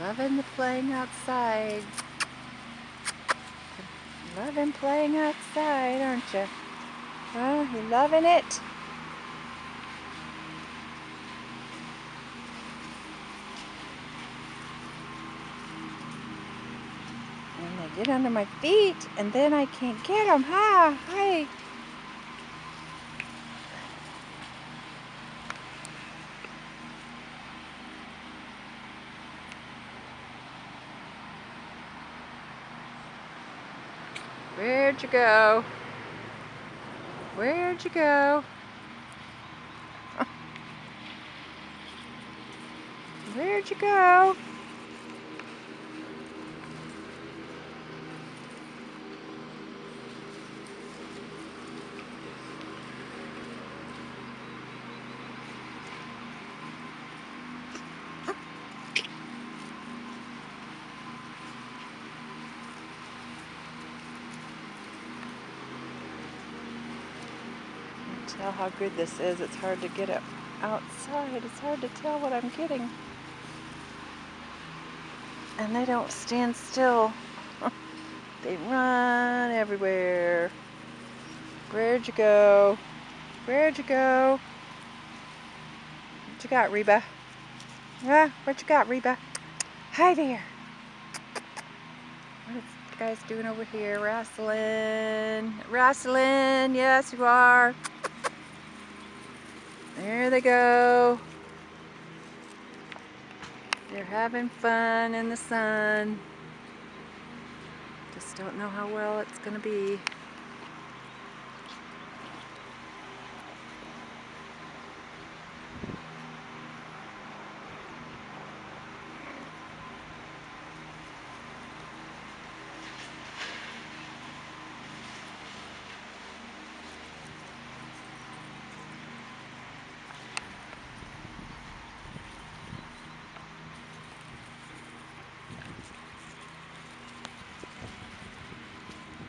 Loving the playing outside. Loving playing outside, aren't you? Huh? You loving it? And they get under my feet, and then I can't get them. Hi. Where'd you go? Where'd you go? Where'd you go? Tell how good this is. It's hard to get it outside. It's hard to tell what I'm getting. And they don't stand still. They run everywhere. Where'd you go? Where'd you go? What you got, Reba? What you got, Reba? Hi there. What is you guys doing over here? Wrestling. Wrestling. Yes, you are. There they go. They're having fun in the sun. Just don't know how well it's going to be.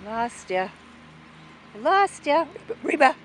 Lost ya. Lost ya. Reba.